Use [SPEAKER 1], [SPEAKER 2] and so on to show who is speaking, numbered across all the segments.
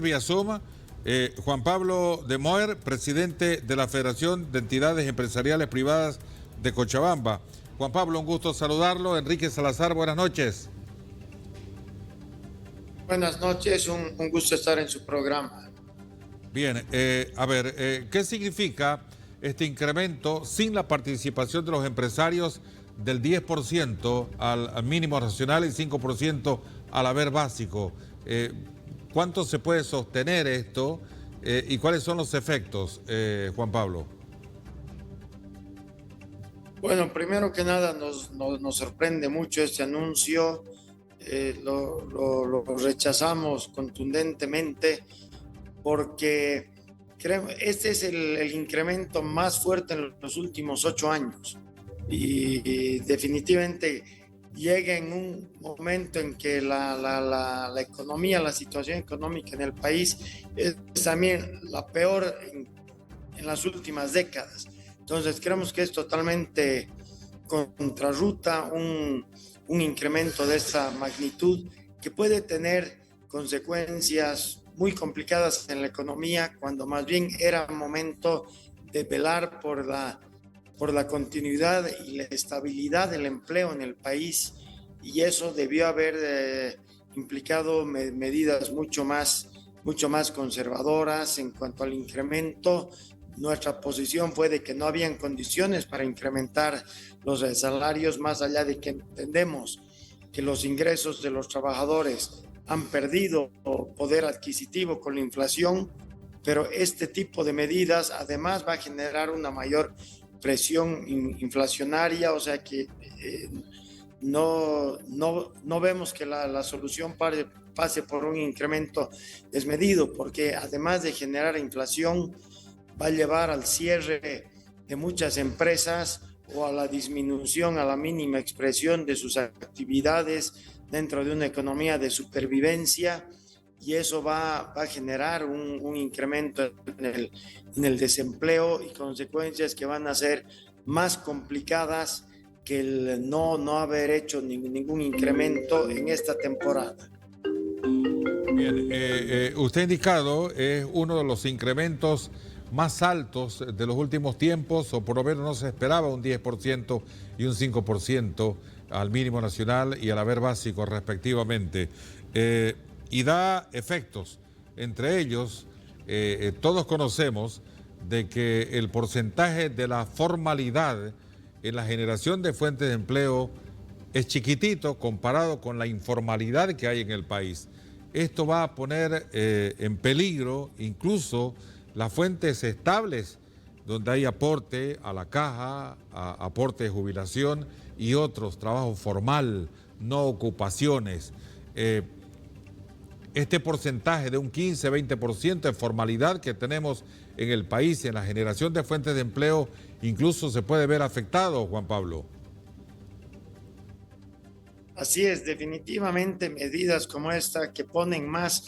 [SPEAKER 1] Vía Zoom, Juan Pablo de Moer, presidente de la Federación de Entidades Empresariales Privadas de Cochabamba. Juan Pablo, un gusto saludarlo. Enrique Salazar, buenas noches.
[SPEAKER 2] Buenas noches, un gusto estar en su programa.
[SPEAKER 1] Bien, ¿qué significa este incremento sin la participación de los empresarios del 10% al mínimo nacional y 5% al haber básico? ¿Cuánto se puede sostener esto y cuáles son los efectos, Juan Pablo?
[SPEAKER 2] Bueno, primero que nada nos sorprende mucho este anuncio, lo rechazamos contundentemente porque este es el incremento más fuerte en los últimos 8 años y definitivamente llega en un momento en que la economía, la situación económica en el país es también la peor en las últimas décadas. Entonces creemos que es totalmente contrarruta un incremento de esta magnitud que puede tener consecuencias muy complicadas en la economía, cuando más bien era momento de velar por la continuidad y la estabilidad del empleo en el país, y eso debió haber implicado medidas mucho más conservadoras en cuanto al incremento. Nuestra posición fue de que no habían condiciones para incrementar los salarios, más allá de que entendemos que los ingresos de los trabajadores han perdido poder adquisitivo con la inflación, pero este tipo de medidas además va a generar una mayor presión inflacionaria, o sea que no vemos que la solución pase por un incremento desmedido, porque además de generar inflación, va a llevar al cierre de muchas empresas o a la disminución, a la mínima expresión de sus actividades dentro de una economía de supervivencia, y eso va a generar un incremento en el desempleo y consecuencias que van a ser más complicadas que el no haber hecho ningún incremento en esta temporada.
[SPEAKER 1] Bien, usted ha indicado es uno de los incrementos más altos de los últimos tiempos, o por lo menos no se esperaba un 10% y un 5% al mínimo nacional y al haber básico respectivamente. Y da efectos, entre ellos, todos conocemos de que el porcentaje de la formalidad en la generación de fuentes de empleo es chiquitito comparado con la informalidad que hay en el país. Esto va a poner en peligro incluso las fuentes estables donde hay aporte a la caja, aporte de jubilación y otros, trabajo formal, no ocupaciones. Este porcentaje de un 15-20% de formalidad que tenemos en el país en la generación de fuentes de empleo incluso se puede ver afectado, Juan Pablo.
[SPEAKER 2] Así es, definitivamente medidas como esta que ponen más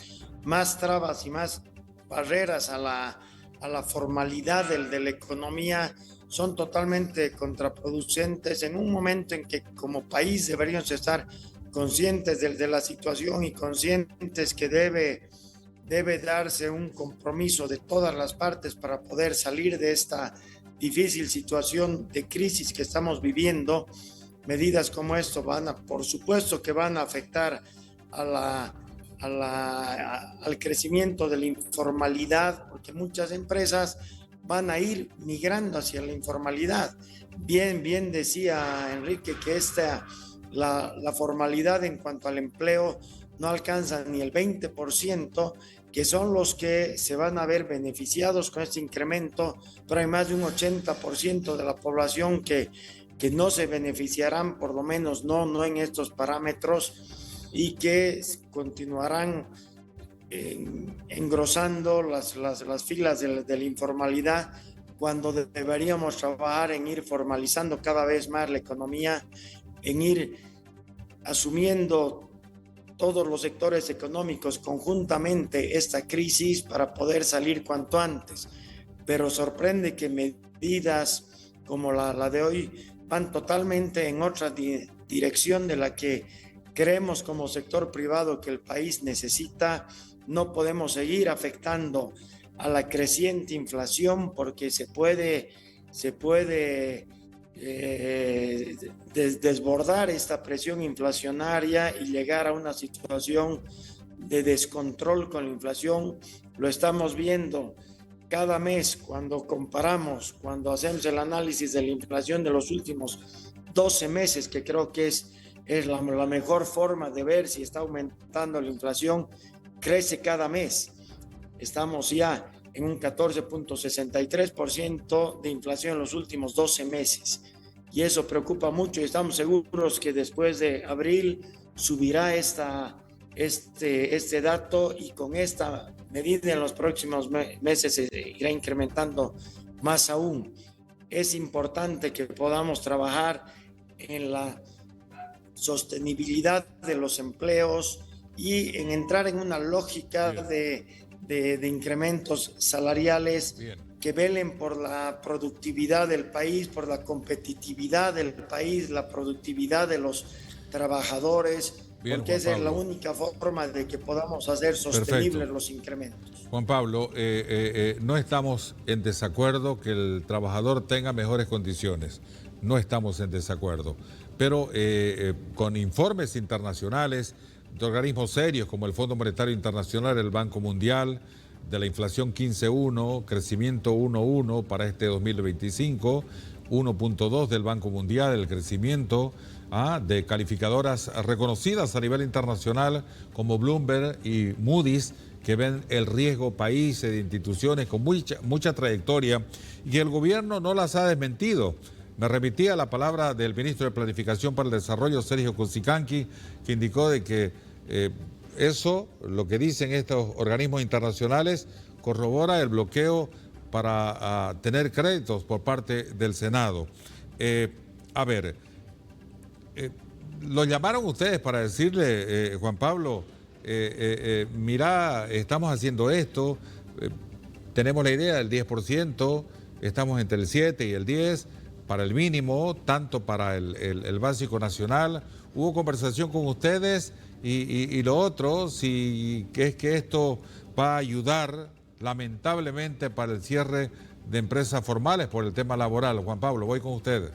[SPEAKER 2] trabas y más barreras a la formalidad de la economía son totalmente contraproducentes en un momento en que como país deberíamos estar conscientes de la situación y conscientes que debe darse un compromiso de todas las partes para poder salir de esta difícil situación de crisis que estamos viviendo. Medidas como esto por supuesto que van a afectar al crecimiento de la informalidad, porque muchas empresas van a ir migrando hacia la informalidad. Bien decía Enrique que la formalidad en cuanto al empleo no alcanza ni el 20%, que son los que se van a ver beneficiados con este incremento, pero hay más de un 80% de la población que no se beneficiarán, por lo menos no en estos parámetros, y que continuarán engrosando las filas de la informalidad, cuando deberíamos trabajar en ir formalizando cada vez más la economía, en ir asumiendo todos los sectores económicos conjuntamente esta crisis para poder salir cuanto antes. Pero sorprende que medidas como la de hoy van totalmente en otra dirección de la que creemos como sector privado que el país necesita, no podemos seguir afectando a la creciente inflación porque se puede desbordar esta presión inflacionaria y llegar a una situación de descontrol con la inflación. Lo estamos viendo cada mes cuando comparamos, cuando hacemos el análisis de la inflación de los últimos 12 meses, que creo que es la mejor forma de ver si está aumentando la inflación, crece cada mes. Estamos ya en un 14.63% de inflación en los últimos 12 meses. Y eso preocupa mucho y estamos seguros que después de abril subirá este dato, y con esta medida en los próximos meses se irá incrementando más aún. Es importante que podamos trabajar en la sostenibilidad de los empleos y en entrar en una lógica de incrementos salariales. Bien, que velen por la productividad del país, por la competitividad del país, la productividad de los trabajadores. Bien, porque esa es la única forma de que podamos hacer sostenibles los incrementos.
[SPEAKER 1] Juan Pablo, no estamos en desacuerdo que el trabajador tenga mejores condiciones, no estamos en desacuerdo, pero con informes internacionales de organismos serios como el Fondo Monetario Internacional, el Banco Mundial, de la inflación 15.1, crecimiento 1.1 para este 2025, 1.2 del Banco Mundial, el crecimiento de calificadoras reconocidas a nivel internacional como Bloomberg y Moody's, que ven el riesgo países de instituciones con mucha trayectoria y que el gobierno no las ha desmentido. Me remití a la palabra del ministro de Planificación para el Desarrollo, Sergio Cusicanqui, que indicó de que eso, lo que dicen estos organismos internacionales, corrobora el bloqueo para tener créditos por parte del Senado. Lo llamaron ustedes para decirle, Juan Pablo, mira, estamos haciendo esto, tenemos la idea del 10%, estamos entre el 7 y el 10 para el mínimo, tanto para el básico nacional. ¿Hubo conversación con ustedes? Y lo otro, si es que esto va a ayudar lamentablemente para el cierre de empresas formales por el tema laboral. Juan Pablo, voy con ustedes.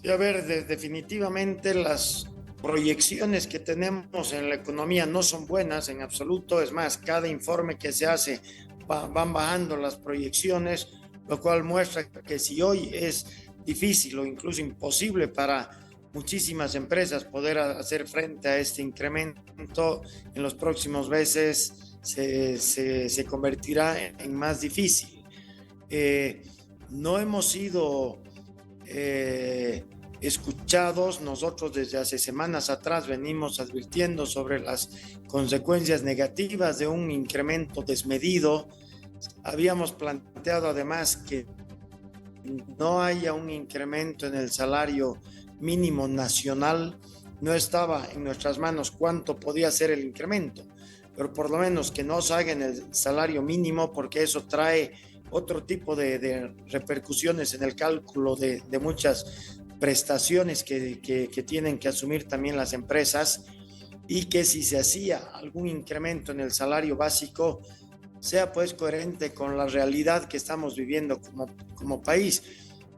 [SPEAKER 2] Sí, a ver, definitivamente las proyecciones que tenemos en la economía no son buenas en absoluto. Es más, cada informe que se hace van bajando las proyecciones, lo cual muestra que si hoy es difícil o incluso imposible para muchísimas empresas poder hacer frente a este incremento, en los próximos meses se convertirá en más difícil. No hemos sido escuchados. Nosotros desde hace semanas atrás venimos advirtiendo sobre las consecuencias negativas de un incremento desmedido. Habíamos planteado además que no haya un incremento en el salario mínimo nacional. No estaba en nuestras manos cuánto podía ser el incremento, pero por lo menos que no se haga en el salario mínimo, porque eso trae otro tipo de repercusiones en el cálculo de muchas prestaciones que tienen que asumir también las empresas, y que si se hacía algún incremento en el salario básico sea pues coherente con la realidad que estamos viviendo como país.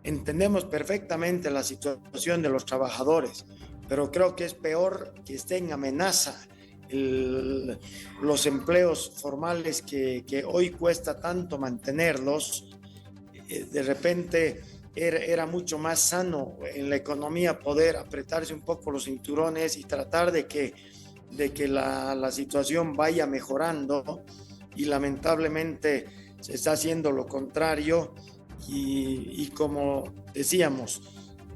[SPEAKER 2] Entendemos perfectamente la situación de los trabajadores, pero creo que es peor que esté en amenaza los empleos formales que hoy cuesta tanto mantenerlos. De repente era mucho más sano en la economía poder apretarse un poco los cinturones y tratar de que la situación vaya mejorando, y lamentablemente se está haciendo lo contrario. Y como decíamos,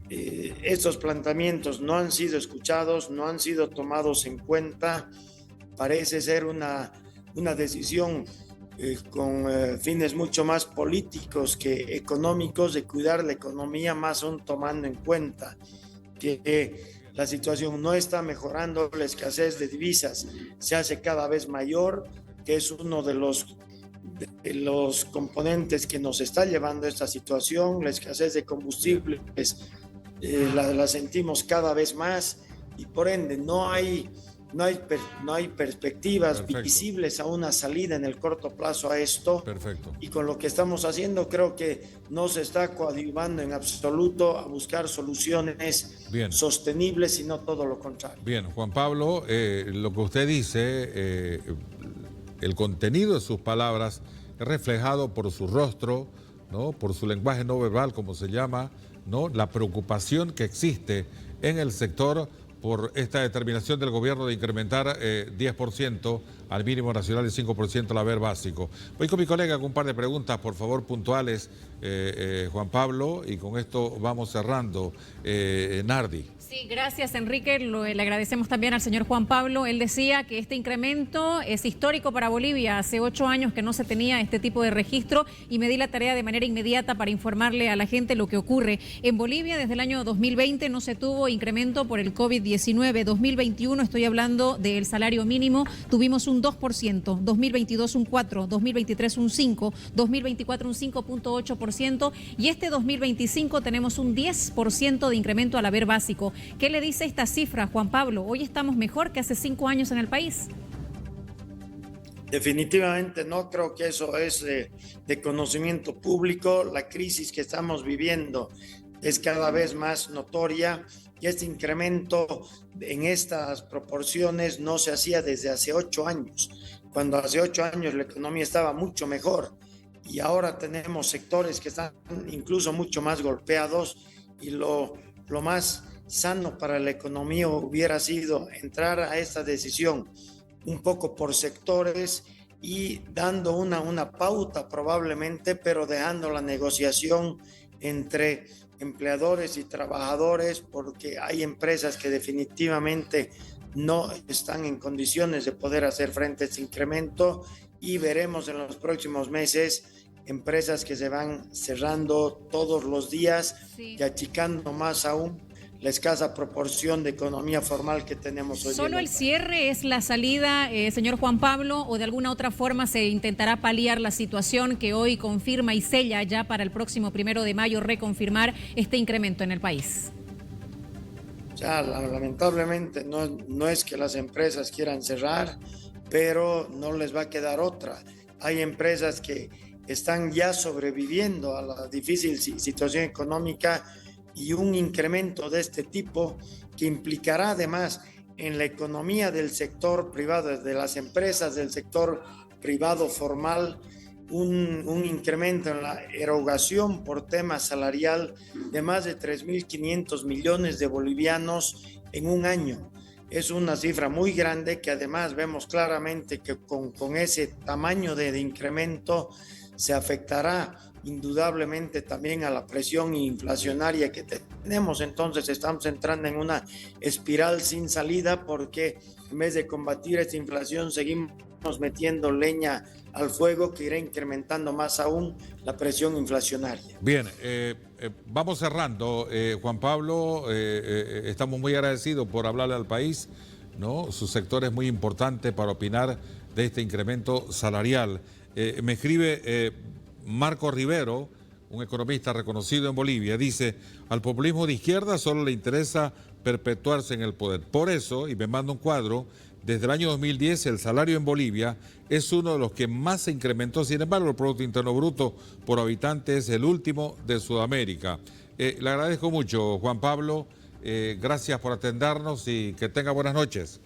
[SPEAKER 2] estos planteamientos no han sido escuchados, no han sido tomados en cuenta. Parece ser una decisión con fines mucho más políticos que económicos, de cuidar la economía, más aún tomando en cuenta que la situación no está mejorando, la escasez de divisas se hace cada vez mayor, que es uno de los componentes que nos está llevando a esta situación. La escasez de combustibles la sentimos cada vez más, y por ende no hay no hay perspectivas
[SPEAKER 1] Perfecto.
[SPEAKER 2] visibles a una salida en el corto plazo a esto.
[SPEAKER 1] Perfecto.
[SPEAKER 2] Y con lo que estamos haciendo creo que no se está coadyuvando en absoluto a buscar soluciones sostenibles, sino todo lo contrario.
[SPEAKER 1] Bien, Juan Pablo, lo que usted dice, el contenido de sus palabras es reflejado por su rostro, ¿no? Por su lenguaje no verbal, como se llama, ¿no? La preocupación que existe en el sector por esta determinación del gobierno de incrementar 10% al mínimo nacional y 5% al haber básico. Voy con mi colega con un par de preguntas, por favor, puntuales, Juan Pablo, y con esto vamos cerrando. Nardi.
[SPEAKER 3] Sí, gracias, Enrique. Le agradecemos también al señor Juan Pablo. Él decía que este incremento es histórico para Bolivia. Hace 8 años que no se tenía este tipo de registro y me di la tarea de manera inmediata para informarle a la gente lo que ocurre. En Bolivia, desde el año 2020 no se tuvo incremento por el COVID-19. 2021, estoy hablando del salario mínimo, tuvimos un 2%, 2022 un 4%, 2023 un 5%, 2024 un 5.8% y este 2025 tenemos un 10% de incremento al haber básico. ¿Qué le dice esta cifra, Juan Pablo? ¿Hoy estamos mejor que hace 5 años en el país?
[SPEAKER 2] Definitivamente no creo que eso es de conocimiento público. La crisis que estamos viviendo es cada vez más notoria y este incremento en estas proporciones no se hacía desde hace 8 años, cuando hace 8 años la economía estaba mucho mejor y ahora tenemos sectores que están incluso mucho más golpeados y lo más sano para la economía hubiera sido entrar a esta decisión un poco por sectores y dando una pauta probablemente, pero dejando la negociación entre empleadores y trabajadores, porque hay empresas que definitivamente no están en condiciones de poder hacer frente a este incremento y veremos en los próximos meses empresas que se van cerrando todos los días y achicando más aún la escasa proporción de economía formal que tenemos hoy.
[SPEAKER 3] ¿Solo el cierre es la salida, señor Juan Pablo, o de alguna otra forma se intentará paliar la situación que hoy confirma y sella ya para el próximo 1 de mayo reconfirmar este incremento en el país?
[SPEAKER 2] Ya, lamentablemente no es que las empresas quieran cerrar, pero no les va a quedar otra. Hay empresas que están ya sobreviviendo a la difícil situación económica y un incremento de este tipo que implicará además en la economía del sector privado, de las empresas del sector privado formal, un incremento en la erogación por tema salarial de más de 3.500 millones de bolivianos en un año. Es una cifra muy grande que además vemos claramente que con ese tamaño de incremento se afectará indudablemente también a la presión inflacionaria que tenemos. Entonces estamos entrando en una espiral sin salida porque en vez de combatir esta inflación seguimos metiendo leña al fuego que irá incrementando más aún la presión inflacionaria.
[SPEAKER 1] Bien, vamos cerrando. Juan Pablo, estamos muy agradecidos por hablarle al país, ¿no? Su sector es muy importante para opinar de este incremento salarial. Me escribe Marco Rivero, un economista reconocido en Bolivia, dice: al populismo de izquierda solo le interesa perpetuarse en el poder. Por eso, y me manda un cuadro, desde el año 2010 el salario en Bolivia es uno de los que más se incrementó. Sin embargo, el Producto Interno Bruto por habitante es el último de Sudamérica. Le agradezco mucho, Juan Pablo. Gracias por atendernos y que tenga buenas noches.